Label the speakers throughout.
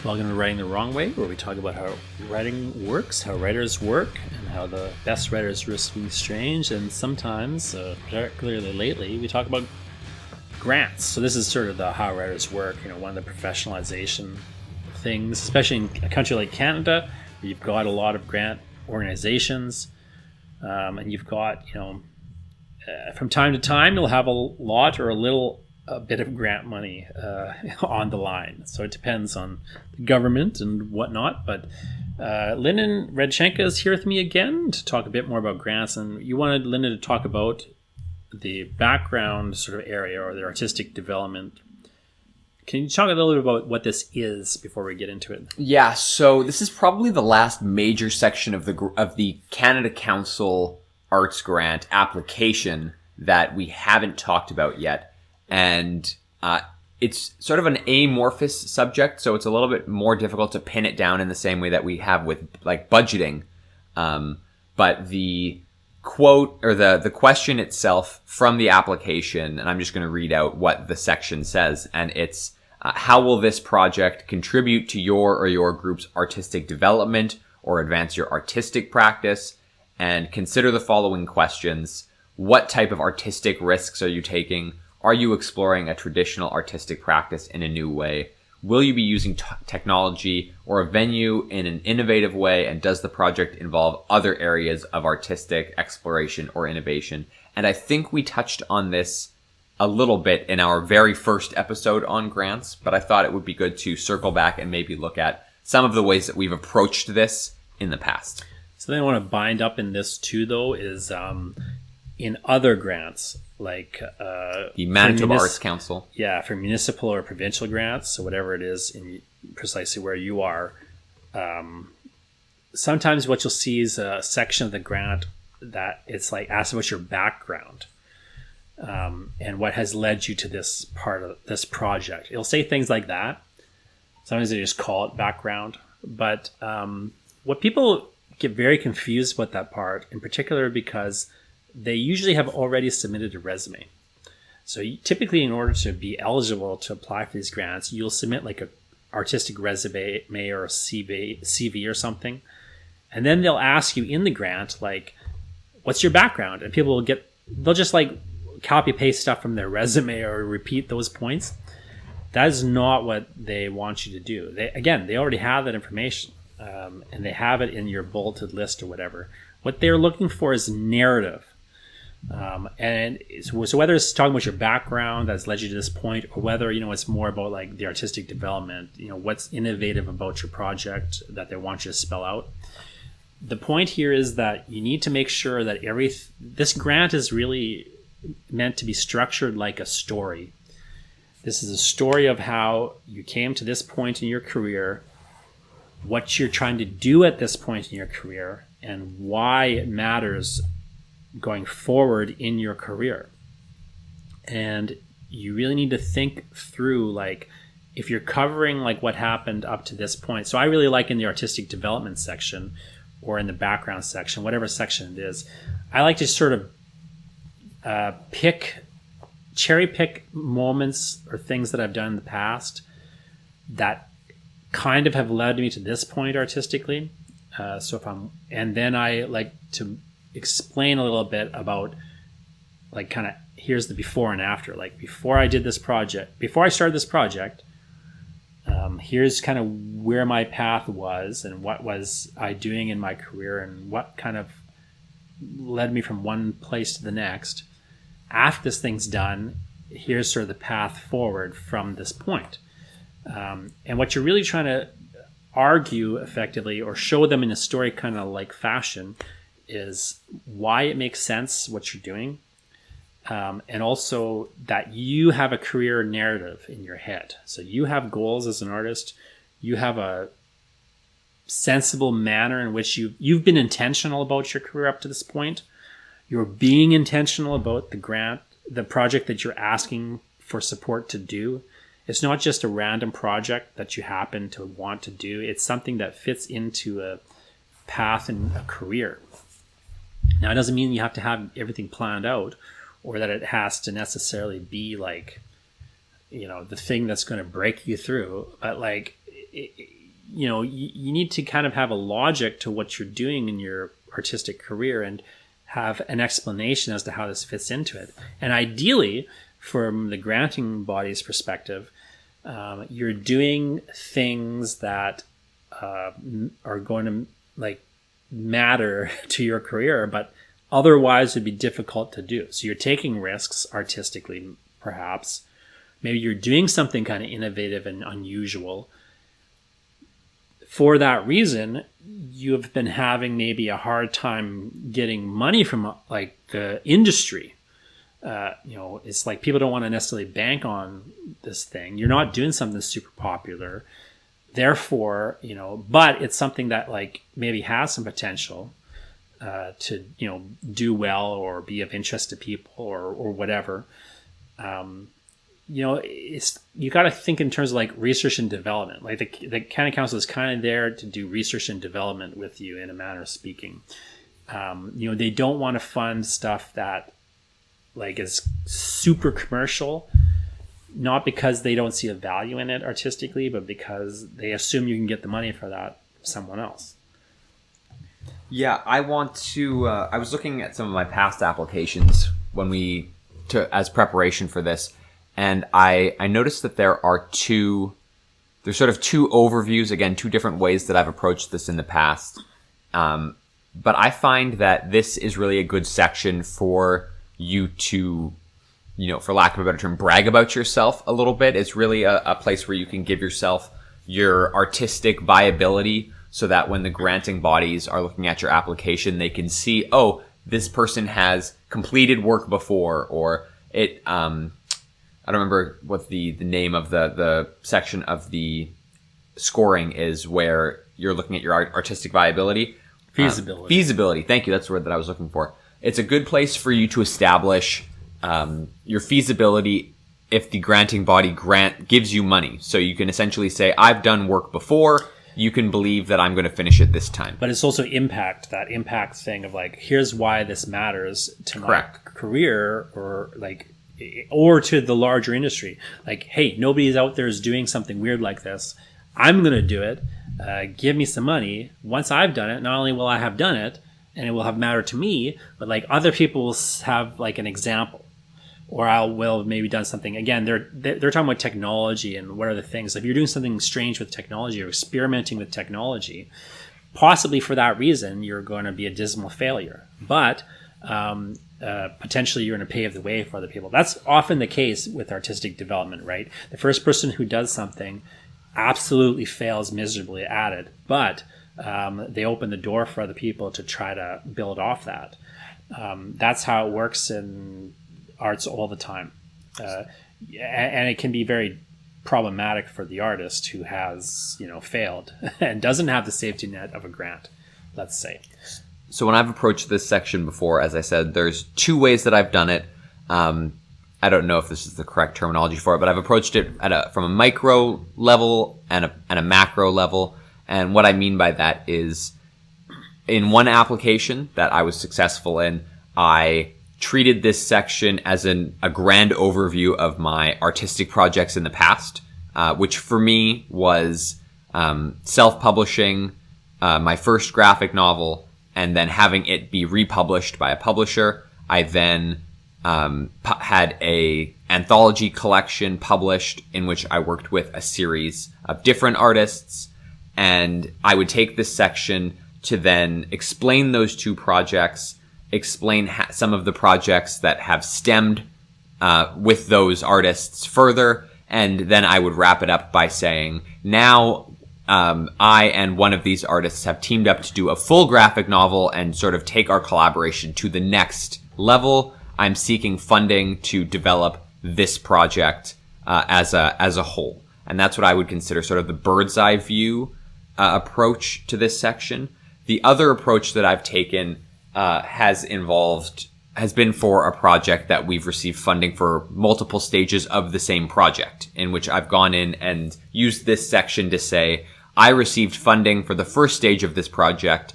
Speaker 1: Welcome to Writing the Wrong Way, where we talk about how writing works, how writers work, and how the best writers risk being strange. And sometimes, particularly lately, we talk about grants. So this is sort of the how writers work, one of the professionalization things, especially in a country like Canada, where you've got a lot of grant organizations, and you've got, from time to time, you'll have a lot or a bit of grant money on the line. So it depends on the government and whatnot. But Lyndon Radchenka is here with me again to talk a bit more about grants. And you wanted Lyndon to talk about the background sort of area or the artistic development. Can you talk a little bit about what this is before we get into it?
Speaker 2: Yeah, so this is probably the last major section of the Canada Council Arts Grant application that we haven't talked about yet. And it's sort of an amorphous subject, so it's a little bit more difficult to pin it down in the same way that we have with like budgeting. But the quote or the question itself from the application, and I'm just going to read out what the section says, and it's how will this project contribute to your or your group's artistic development or advance your artistic practice? And consider the following questions. What type of artistic risks are you taking? Are you exploring a traditional artistic practice in a new way? Will you be using technology or a venue in an innovative way? And does the project involve other areas of artistic exploration or innovation? And I think we touched on this a little bit in our very first episode on grants, but I thought it would be good to circle back and maybe look at some of the ways that we've approached this in the past.
Speaker 1: So then I want to bind up in this too, though, is in other grants, like
Speaker 2: the Manitoba Arts Council.
Speaker 1: Yeah, for municipal or provincial grants, so whatever it is in precisely where you are. Sometimes what you'll see is a section of the grant that it's like ask about your background and what has led you to this part of this project. It'll say things like that. Sometimes they just call it background. But what people get very confused about that part, in particular because they usually have already submitted a resume. So typically in order to be eligible to apply for these grants, you'll submit like a artistic resume or a CV or something. And then they'll ask you in the grant, like, what's your background? And people they'll just like copy paste stuff from their resume or repeat those points. That is not what they want you to do. They already have that information and they have it in your bulleted list or whatever. What they're looking for is narrative. And so whether it's talking about your background that's led you to this point, or whether it's more about like the artistic development, what's innovative about your project that they want you to spell out. The point here is that you need to make sure that this grant is really meant to be structured like a story. This is a story of how you came to this point in your career, what you're trying to do at this point in your career, and why it matters going forward in your career. And you really need to think through, like, if you're covering like what happened up to this point. So I really like in the artistic development section or in the background section, whatever section it is, I like to sort of cherry pick moments or things that I've done in the past that kind of have led me to this point artistically. And then I like to explain a little bit about like kind of here's the before and after. Like before I started this project, here's kind of where my path was and what was I doing in my career and what kind of led me from one place to the next. After this thing's done, here's sort of the path forward from this point. And what you're really trying to argue effectively or show them in a story kind of like fashion is why it makes sense what you're doing, and also that you have a career narrative in your head. So you have goals as an artist. You have a sensible manner in which you've been intentional about your career up to this point. You're being intentional about the project that you're asking for support to do. It's not just a random project that you happen to want to do. It's something that fits into a path and a career. Now, it doesn't mean you have to have everything planned out or that it has to necessarily be like, the thing that's going to break you through. But like, you need to kind of have a logic to what you're doing in your artistic career and have an explanation as to how this fits into it. And ideally, from the granting body's perspective, you're doing things that are going to like matter to your career, but otherwise would be difficult to do. So you're taking risks artistically, perhaps. Maybe you're doing something kind of innovative and unusual. For that reason, you have been having maybe a hard time getting money from like the industry. It's like people don't want to necessarily bank on this thing. You're not doing something super popular. Therefore, but it's something that like maybe has some potential to, do well or be of interest to people or whatever. You got to think in terms of like research and development. Like the Canada Council is kind of there to do research and development with you in a manner of speaking. They don't want to fund stuff that like is super commercial, not because they don't see a value in it artistically, but because they assume you can get the money for that from someone else.
Speaker 2: Yeah, I want to. I was looking at some of my past applications as preparation for this, and I noticed that there's sort of two overviews, again, two different ways that I've approached this in the past. But I find that this is really a good section for you to, for lack of a better term, brag about yourself a little bit. It's really a place where you can give yourself your artistic viability so that when the granting bodies are looking at your application, they can see, oh, this person has completed work before, or it, I don't remember what the name of the section of the scoring is where you're looking at your artistic viability.
Speaker 1: Feasibility.
Speaker 2: Feasibility. Thank you. That's the word that I was looking for. It's a good place for you to establish your feasibility if the granting body gives you money. So you can essentially say, I've done work before. You can believe that I'm going to finish it this time.
Speaker 1: But it's also that impact thing of like, here's why this matters to my career or to the larger industry. Like, hey, nobody out there is doing something weird like this. I'm going to do it. Give me some money. Once I've done it, not only will I have done it and it will have mattered to me, but like other people will have like an example. Or I will have maybe done something. Again, they're talking about technology and what are the things. If you're doing something strange with technology or experimenting with technology, possibly for that reason, you're going to be a dismal failure. But potentially you're going to pave the way for other people. That's often the case with artistic development, right? The first person who does something absolutely fails miserably at it, but they open the door for other people to try to build off that. That's how it works in arts all the time, and it can be very problematic for the artist who has failed and doesn't have the safety net of a grant, let's say.
Speaker 2: So when I've approached this section before, as I said, there's two ways that I've done it. I don't know if this is the correct terminology for it, but I've approached it from a micro level and a macro level. And what I mean by that is, in one application that I was successful in, I treated this section as a grand overview of my artistic projects in the past, which for me was self-publishing my first graphic novel and then having it be republished by a publisher. I then had a anthology collection published in which I worked with a series of different artists, and I would take this section to then explain those two projects, explain some of the projects that have stemmed with those artists further, and then I would wrap it up by saying, now I and one of these artists have teamed up to do a full graphic novel and sort of take our collaboration to the next level. I'm seeking funding to develop this project as a whole. And that's what I would consider sort of the bird's eye view approach to this section. The other approach that I've taken has been for a project that we've received funding for multiple stages of the same project, in which I've gone in and used this section to say, I received funding for the first stage of this project,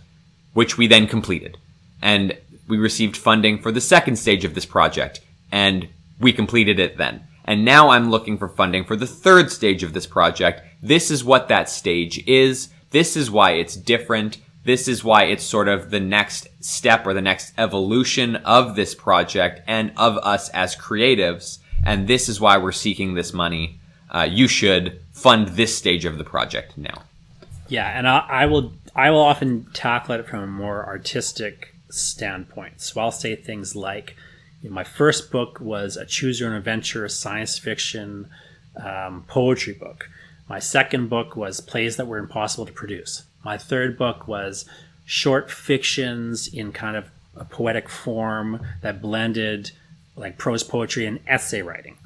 Speaker 2: which we then completed. And we received funding for the second stage of this project, and we completed it then. And now I'm looking for funding for the third stage of this project. This is what that stage is. This is why it's different. This is why it's sort of the next step or the next evolution of this project and of us as creatives. And this is why we're seeking this money. You should fund this stage of the project now.
Speaker 1: Yeah, and I will often tackle it from a more artistic standpoint. So I'll say things like, my first book was a choose your own adventure science fiction poetry book. My second book was plays that were impossible to produce. My third book was short fictions in kind of a poetic form that blended like prose poetry and essay writing.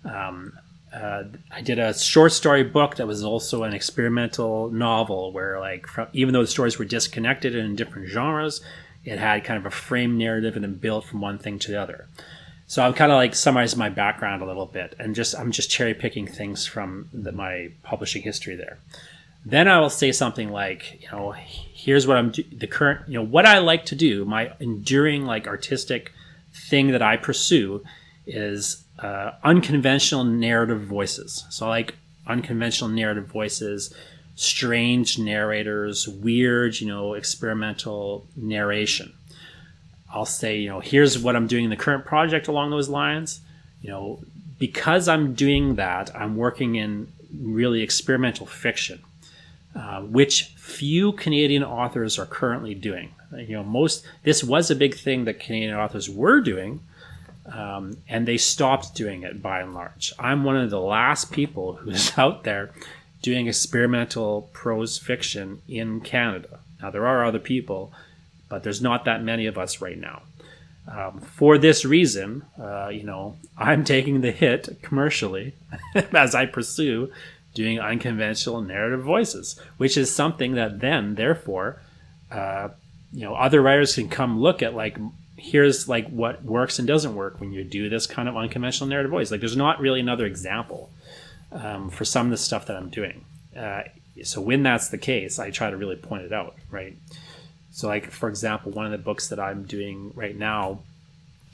Speaker 1: I did a short story book that was also an experimental novel where, like, even though the stories were disconnected and in different genres, it had kind of a frame narrative and then built from one thing to the other. So I'm kind of like summarizing my background a little bit, and I'm just cherry picking things from my publishing history there. Then I will say something like, here's what what I like to do. My enduring like artistic thing that I pursue is unconventional narrative voices. So I like unconventional narrative voices, strange narrators, weird, experimental narration. I'll say, here's what I'm doing in the current project along those lines. Because I'm doing that, I'm working in really experimental fiction, which few Canadian authors are currently doing. This was a big thing that Canadian authors were doing, and they stopped doing it by and large. I'm one of the last people who's out there doing experimental prose fiction in Canada. Now, there are other people, but there's not that many of us right now. For this reason, I'm taking the hit commercially as I pursue doing unconventional narrative voices, which is something that then, therefore, other writers can come look at, like, here's like what works and doesn't work when you do this kind of unconventional narrative voice. Like, there's not really another example for some of the stuff that I'm doing. So when that's the case, I try to really point it out, right? So, like, for example, one of the books that I'm doing right now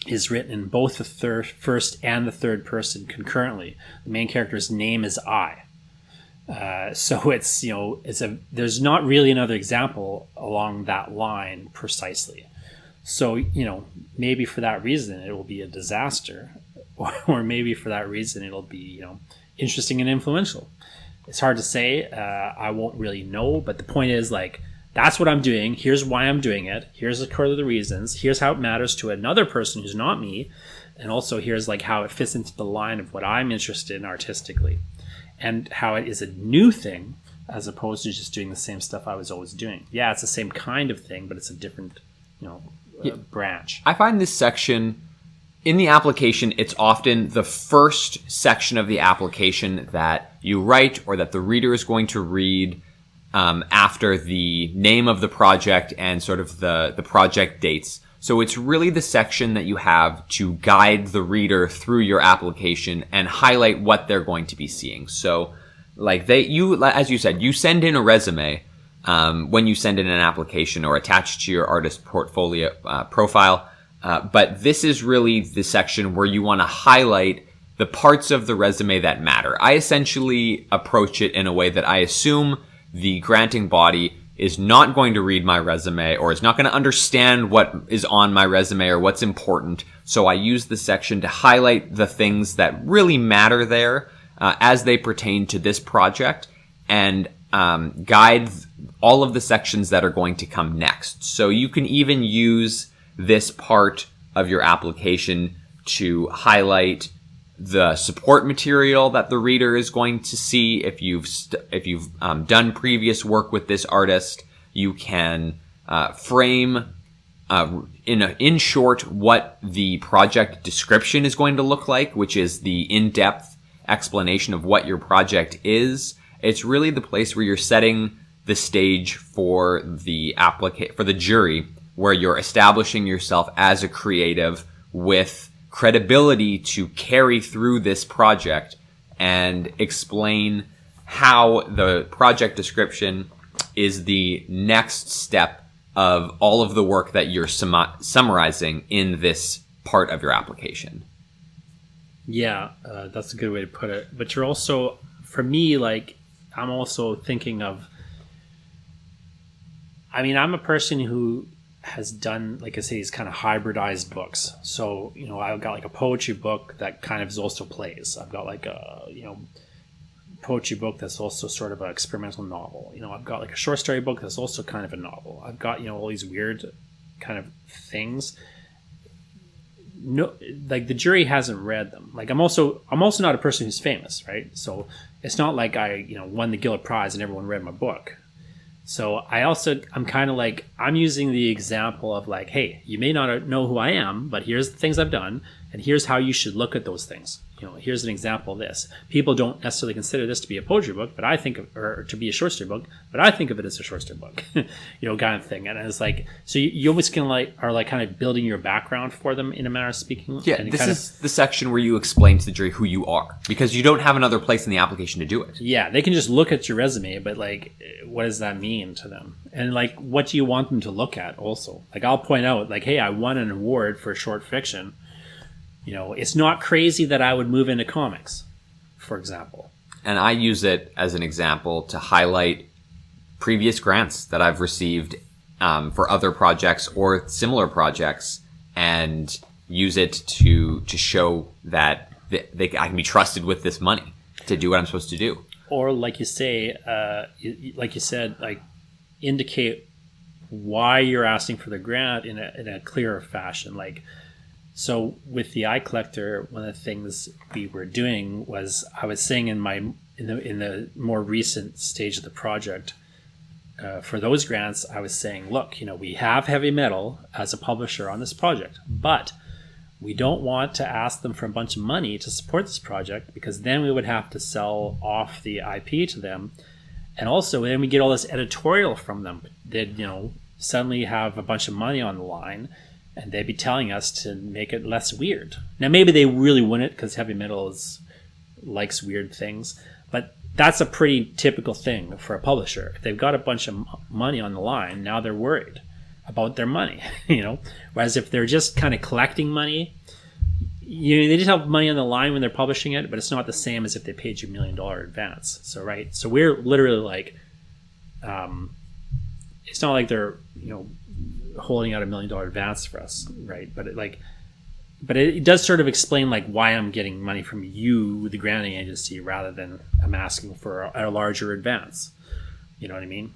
Speaker 1: is written in both the first and the third person concurrently. The main character's name is I. So it's, there's not really another example along that line precisely. So, maybe for that reason it will be a disaster, or maybe for that reason it'll be, interesting and influential. It's hard to say. I won't really know, but the point is, like, that's what I'm doing. Here's why I'm doing it. Here's the reasons. Here's how it matters to another person who's not me. And also here's like how it fits into the line of what I'm interested in artistically, and how it is a new thing as opposed to just doing the same stuff I was always doing. Yeah, it's the same kind of thing, but it's a different, branch.
Speaker 2: I find this section in the application, it's often the first section of the application that you write or that the reader is going to read after the name of the project and sort of the project dates. So it's really the section that you have to guide the reader through your application and highlight what they're going to be seeing. So, like, as you said, you send in a resume when you send in an application or attach to your artist portfolio profile. But this is really the section where you want to highlight the parts of the resume that matter. I essentially approach it in a way that I assume the granting body is not going to read my resume or is not going to understand what is on my resume or what's important. So I use this section to highlight the things that really matter there as they pertain to this project, and guide all of the sections that are going to come next. So you can even use this part of your application to highlight the support material that the reader is going to see. If you've done previous work with this artist, you can frame in short what the project description is going to look like, which is the in-depth explanation of what your project is. It's really the place where you're setting the stage for the jury, where you're establishing yourself as a creative with credibility to carry through this project and explain how the project description is the next step of all of the work that you're summarizing in this part of your application.
Speaker 1: Yeah, that's a good way to put it. But you're also, for me, like, I'm also thinking of, I mean, I'm a person who has done, like I say, these kind of hybridized books. So, I've got like a poetry book that kind of is also plays. I've got like a, poetry book that's also sort of an experimental novel. I've got like a short story book that's also kind of a novel. I've got, all these weird kind of things. No, like the jury hasn't read them. Like I'm also not a person who's famous, right? So it's not like I, won the Giller Prize and everyone read my book. So I'm kind of like, I'm using the example of like, hey, you may not know who I am, but here's the things I've done, and here's how you should look at those things. Here's an example of this. People don't necessarily consider this to be a poetry book, but I think or to be a short story book, but I think of it as a short story book, kind of thing. And it's like, so you almost are kind of building your background for them in a manner of speaking.
Speaker 2: Yeah, this is the section where you explain to the jury who you are, because you don't have another place in the application to do it.
Speaker 1: Yeah, they can just look at your resume, but like, what does that mean to them? And like, what do you want them to look at also? Like, I'll point out like, hey, I won an award for short fiction. It's not crazy that I would move into comics, for example.
Speaker 2: And I use it as an example to highlight previous grants that I've received for other projects or similar projects, and use it to show that I can be trusted with this money to do what I'm supposed to do.
Speaker 1: Or like you say, like you said, like indicate why you're asking for the grant in a clearer fashion. Like, so with the eye collector, one of the things we were doing was I was saying in the more recent stage of the project, for those grants, I was saying, look, we have Heavy Metal as a publisher on this project, but we don't want to ask them for a bunch of money to support this project, because then we would have to sell off the IP to them. And also then we get all this editorial from them. They'd, suddenly have a bunch of money on the line, and they'd be telling us to make it less weird. Now, maybe they really wouldn't, because Heavy Metal likes weird things, but that's a pretty typical thing for a publisher. If they've got a bunch of money on the line, now they're worried about their money, Whereas if they're just kind of collecting money, they just have money on the line when they're publishing it, but it's not the same as if they paid you $1 million advance. So, right. So we're literally like, it's not like they're, holding out $1 million advance for us, right? But it does sort of explain like why I'm getting money from you, the granting agency, rather than I'm asking for a larger advance. You know what I mean?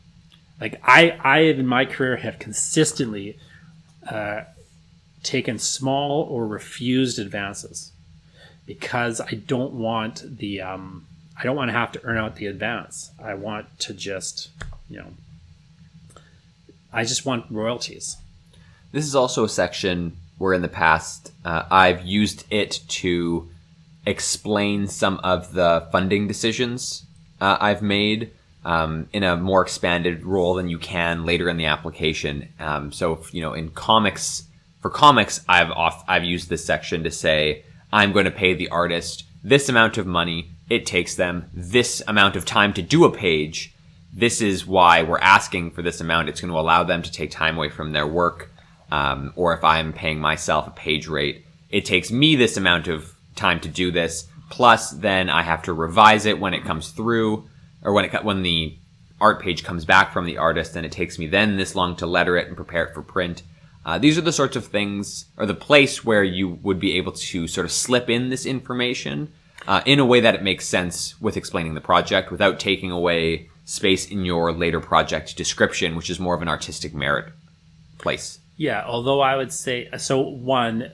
Speaker 1: Like I in my career have consistently taken small or refused advances because I don't want to have to earn out the advance. I want to just, I just want royalties.
Speaker 2: This is also a section where in the past I've used it to explain some of the funding decisions I've made in a more expanded role than you can later in the application. So, in comics, for comics, I've used this section to say, I'm going to pay the artist this amount of money. It takes them this amount of time to do a page. This is why we're asking for this amount. It's going to allow them to take time away from their work. Or if I'm paying myself a page rate, it takes me this amount of time to do this. Plus, then I have to revise it when it comes through, or when the art page comes back from the artist, and it takes me then this long to letter it and prepare it for print. These are the sorts of things, or the place where you would be able to sort of slip in this information in a way that it makes sense with explaining the project without taking away space in your later project description, which is more of an artistic merit place.
Speaker 1: Yeah, although I would say, so one,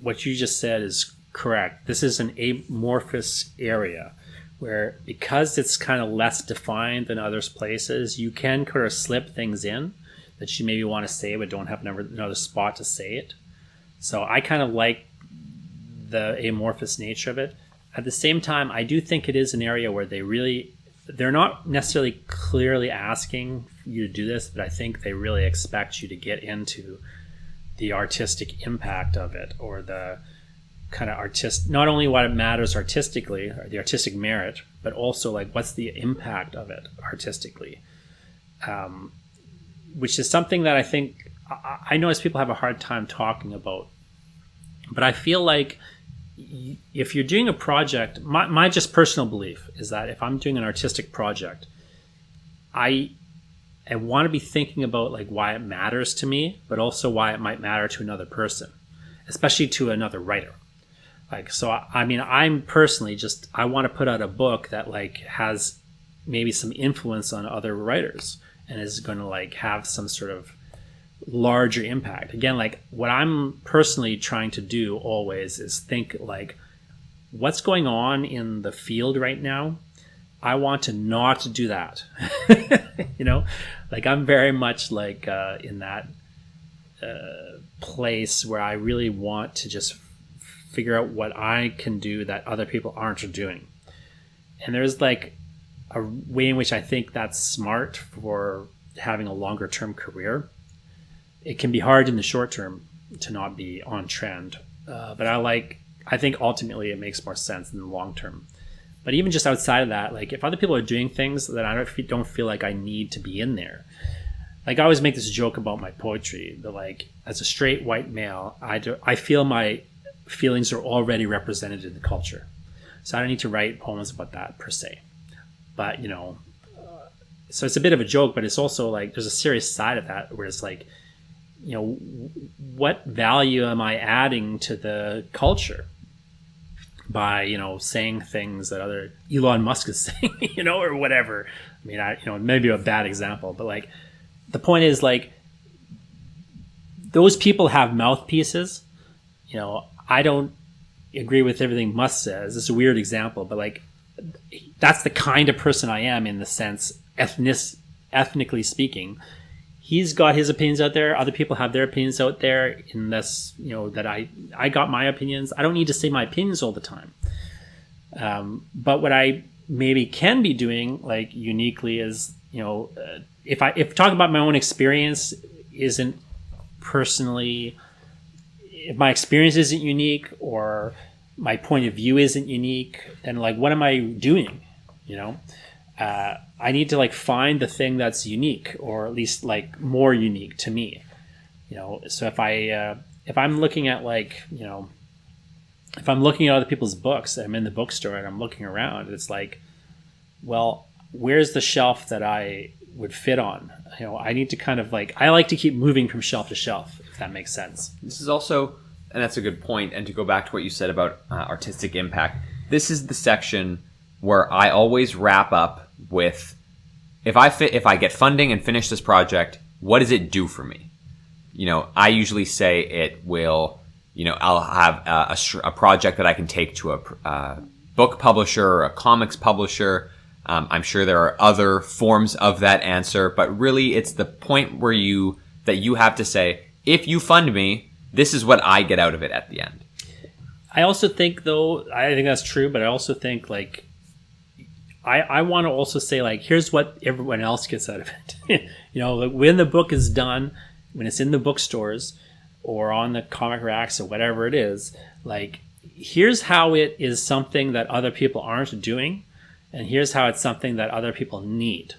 Speaker 1: what you just said is correct. This is an amorphous area where, because it's kind of less defined than other places, you can kind of slip things in that you maybe want to say but don't have another spot to say it. So I kind of like the amorphous nature of it. At the same time, I do think it is an area where they're not necessarily clearly asking you to do this, but I think they really expect you to get into the artistic impact of it, or the kind of not only what it matters artistically, or the artistic merit, but also like what's the impact of it artistically, which is something that I think I notice people have a hard time talking about. But I feel like if you're doing a project, my just personal belief is that if I'm doing an artistic project, I want to be thinking about like why it matters to me, but also why it might matter to another person, especially to another writer. Like, so I mean, I'm personally just, I want to put out a book that like has maybe some influence on other writers and is going to like have some sort of larger impact. Again, like what I'm personally trying to do always is think like, what's going on in the field right now? I want to not do that. You know, like I'm very much like in that place where I really want to just figure out what I can do that other people aren't doing. And there's like a way in which I think that's smart for having a longer term career. It can be hard in the short term to not be on trend. But I think ultimately it makes more sense in the long term. But even just outside of that, like if other people are doing things that I don't feel like I need to be in there. Like I always make this joke about my poetry, that like as a straight white male, I feel my feelings are already represented in the culture. So I don't need to write poems about that per se. But, you know, so it's a bit of a joke, but it's also like there's a serious side of that where it's like, you know, what value am I adding to the culture by, you know, saying things that other Elon Musk is saying, you know, or whatever. I mean, maybe a bad example, but like the point is like those people have mouthpieces. You know, I don't agree with everything Musk says. It's a weird example, but like that's the kind of person I am in the sense, ethnically speaking. He's got his opinions out there. Other people have their opinions out there. In this, you know, that I got my opinions. I don't need to say my opinions all the time. But what I maybe can be doing, like uniquely, is, you know, if talking about my own experience isn't personally, if my experience isn't unique or my point of view isn't unique, then like what am I doing? You know. I need to like find the thing that's unique, or at least like more unique to me, you know. So if I'm looking at like, you know, if I'm looking at other people's books, I'm in the bookstore and I'm looking around, it's like, well, where's the shelf that I would fit on? You know, I need to kind of like, I like to keep moving from shelf to shelf, if that makes sense.
Speaker 2: This is also, and that's a good point. And to go back to what you said about artistic impact, this is the section where I always wrap up with, if I get funding and finish this project, what does it do for me? You know, I usually say it will, you know, I'll have a project that I can take to a book publisher or a comics publisher. I'm sure there are other forms of that answer, but really it's the point where you have to say, if you fund me, this is what I get out of it at the end.
Speaker 1: I also think, though, I think that's true, but I also think like, I want to also say, like, here's what everyone else gets out of it. You know, like when the book is done, when it's in the bookstores or on the comic racks or whatever it is, like, here's how it is something that other people aren't doing, and here's how it's something that other people need.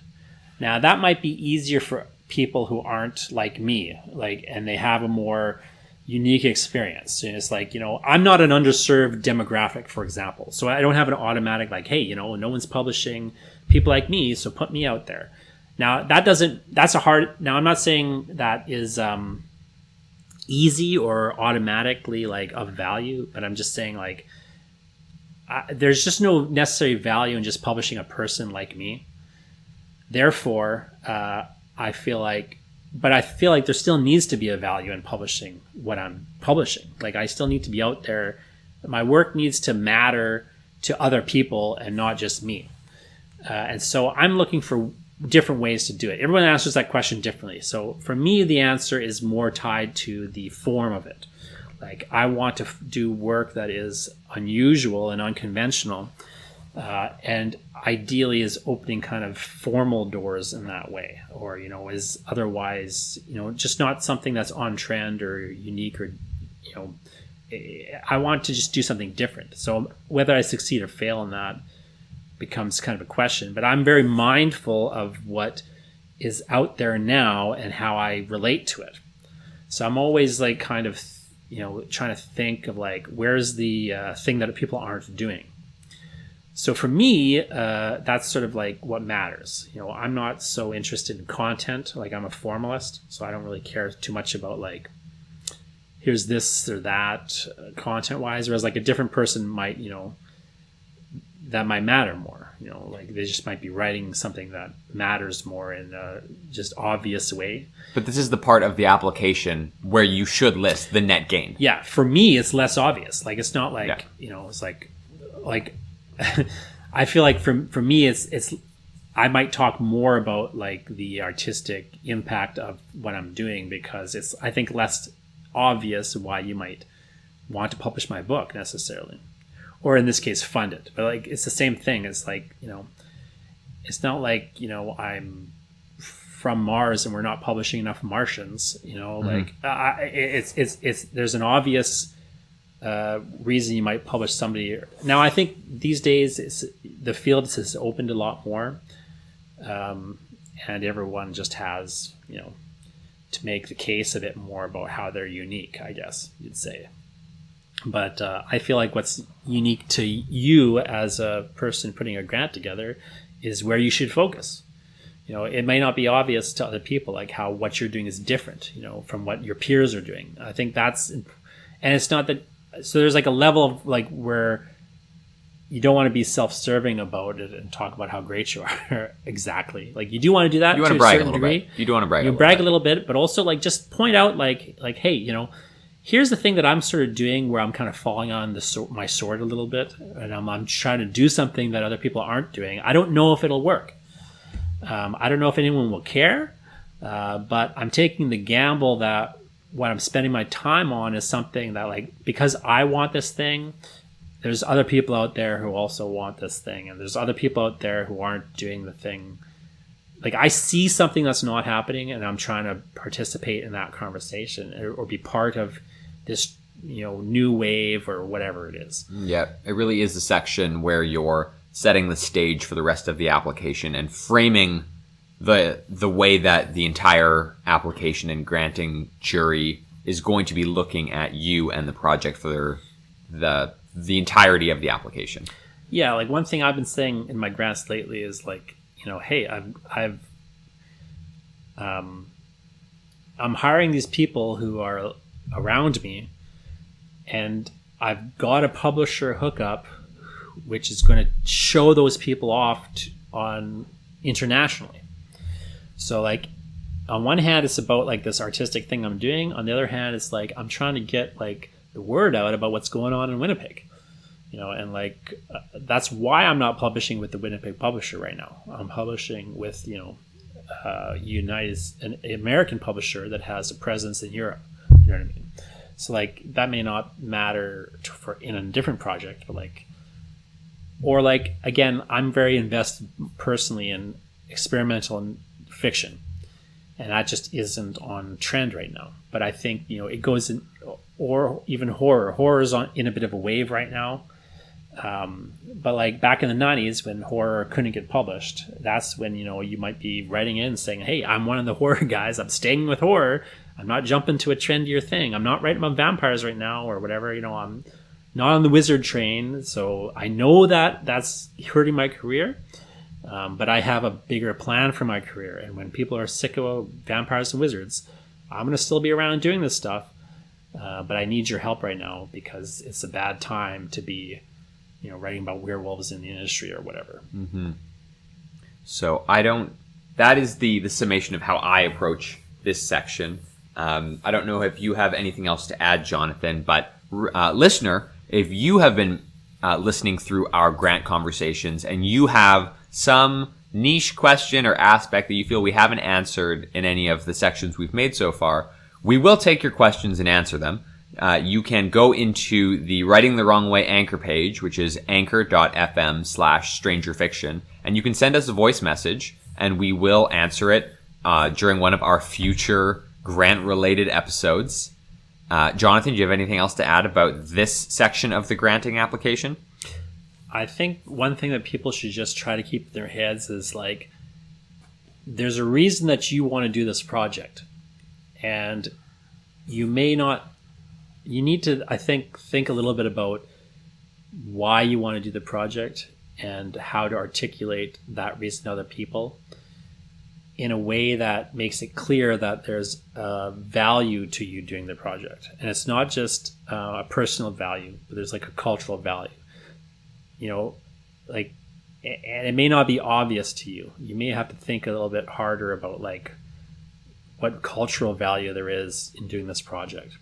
Speaker 1: Now, that might be easier for people who aren't like me, like, and they have a more unique experience. And it's like, you know, I'm not an underserved demographic, for example. So I don't have an automatic like, hey, you know, no one's publishing people like me, so put me out there. Now now I'm not saying that is easy or automatically like of value, but I'm just saying like, there's just no necessary value in just publishing a person like me. Therefore, I feel like there still needs to be a value in publishing what I'm publishing. Like I still need to be out there. My work needs to matter to other people and not just me. And so I'm looking for different ways to do it. Everyone answers that question differently. So for me, the answer is more tied to the form of it. Like I want to do work that is unusual and unconventional, and ideally is opening kind of formal doors in that way, or, you know, is otherwise, you know, just not something that's on trend or unique, or, you know, I want to just do something different. So whether I succeed or fail in that becomes kind of a question, but I'm very mindful of what is out there now and how I relate to it. So I'm always like kind of trying to think of like, where's the thing that people aren't doing. So for me, that's sort of like what matters. I'm not so interested in content. Like, I'm a formalist, so I don't really care too much about like, here's this or that content wise. Whereas like a different person might, that might matter more. Like they just might be writing something that matters more in a just obvious way.
Speaker 2: But this is the part of the application where you should list the net gain.
Speaker 1: Yeah, for me, it's less obvious. Like, it's not like, it's like I feel like for me, it's I might talk more about like the artistic impact of what I'm doing, because it's, I think, less obvious why you might want to publish my book necessarily, or in this case fund it. But like, it's the same thing. It's like, it's not like, I'm from Mars and we're not publishing enough Martians, like it's there's an obvious reason you might publish somebody. Now, I think these days the field has opened a lot more, and everyone just has, to make the case a bit more about how they're unique, I guess you'd say. But I feel like what's unique to you as a person putting a grant together is where you should focus. It may not be obvious to other people, like how what you're doing is different, from what your peers are doing. I think that's, and it's not that, so there's like a level of like where you don't want to be self-serving about it and talk about how great you are. Exactly. Like, you do want to do that.
Speaker 2: You want to brag a little bit. You do want to brag.
Speaker 1: You brag a little bit, but also like just point out like, hey, here's the thing that I'm sort of doing where I'm kind of falling on my sword a little bit, and I'm trying to do something that other people aren't doing. I don't know if it'll work. I don't know if anyone will care, but I'm taking the gamble that what I'm spending my time on is something that, like, because I want this thing, there's other people out there who also want this thing, and there's other people out there who aren't doing the thing. Like, I see something that's not happening, and I'm trying to participate in that conversation or be part of this, new wave or whatever it is.
Speaker 2: Yeah, it really is a section where you're setting the stage for the rest of the application and framing the way that the entire application and granting jury is going to be looking at you and the project for the entirety of the application.
Speaker 1: Yeah, like one thing I've been saying in my grants lately is like, hey, I'm hiring these people who are around me, and I've got a publisher hookup which is going to show those people off on internationally. So like, on one hand, it's about like this artistic thing I'm doing. On the other hand, it's like I'm trying to get like the word out about what's going on in Winnipeg. And like that's why I'm not publishing with the Winnipeg publisher right now. I'm publishing with an American publisher that has a presence in Europe. You know what I mean? So like that may not matter for in a different project, but like, or like again, I'm very invested personally in experimental fiction, and that just isn't on trend right now. But I think it goes in, or even horror. Horror is in a bit of a wave right now. But like back in the 90s when horror couldn't get published, that's when you might be writing in saying, hey, I'm one of the horror guys, I'm staying with horror, I'm not jumping to a trendier thing, I'm not writing about vampires right now or whatever, I'm not on the wizard train. So I know that that's hurting my career, but I have a bigger plan for my career, and when people are sick of vampires and wizards, I'm going to still be around doing this stuff, but I need your help right now because it's a bad time to be writing about werewolves in the industry or whatever. Mm-hmm.
Speaker 2: So that is the summation of how I approach this section. I don't know if you have anything else to add, Jonathan, but listener, if you have been listening through our grant conversations and you have some niche question or aspect that you feel we haven't answered in any of the sections we've made so far, we will take your questions and answer them. You can go into the Writing the Wrong Way anchor page, which is anchor.fm/strangerfiction, and you can send us a voice message, and we will answer it during one of our future grant-related episodes. Jonathan, do you have anything else to add about this section of the granting application?
Speaker 1: I think one thing that people should just try to keep in their heads is like, there's a reason that you want to do this project, and you may not you need to, I think a little bit about why you want to do the project and how to articulate that reason to other people in a way that makes it clear that there's a value to you doing the project. And it's not just a personal value, but there's like a cultural value. You know, like, and it may not be obvious to you. You may have to think a little bit harder about like what cultural value there is in doing this project.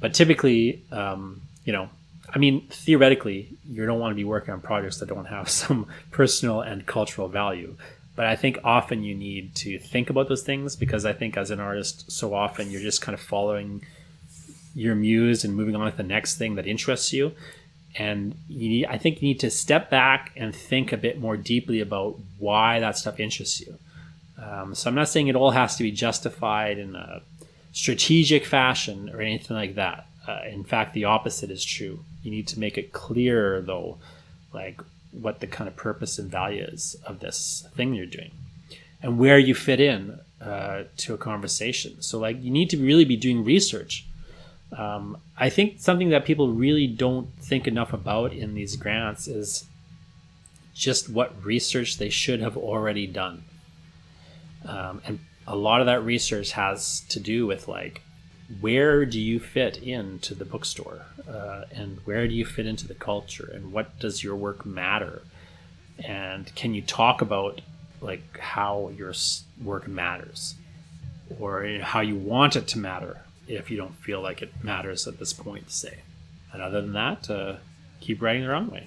Speaker 1: But typically, you know, I mean, theoretically, you don't want to be working on projects that don't have some personal and cultural value. But I think often you need to think about those things, because I think as an artist, so often you're just kind of following your muse and moving on to the next thing that interests you. And I think you need to step back and think a bit more deeply about why that stuff interests you. So I'm not saying it all has to be justified in a strategic fashion or anything like that. In fact, the opposite is true. You need to make it clear, though, like what the kind of purpose and value is of this thing you're doing and where you fit in to a conversation. So like you need to really be doing research. I think something that people really don't think enough about in these grants is just what research they should have already done. And a lot of that research has to do with like, where do you fit into the bookstore, and where do you fit into the culture, and what does your work matter, and can you talk about like how your work matters, or how you want it to matter if you don't feel like it matters at this point, say. And other than that, keep writing the wrong way.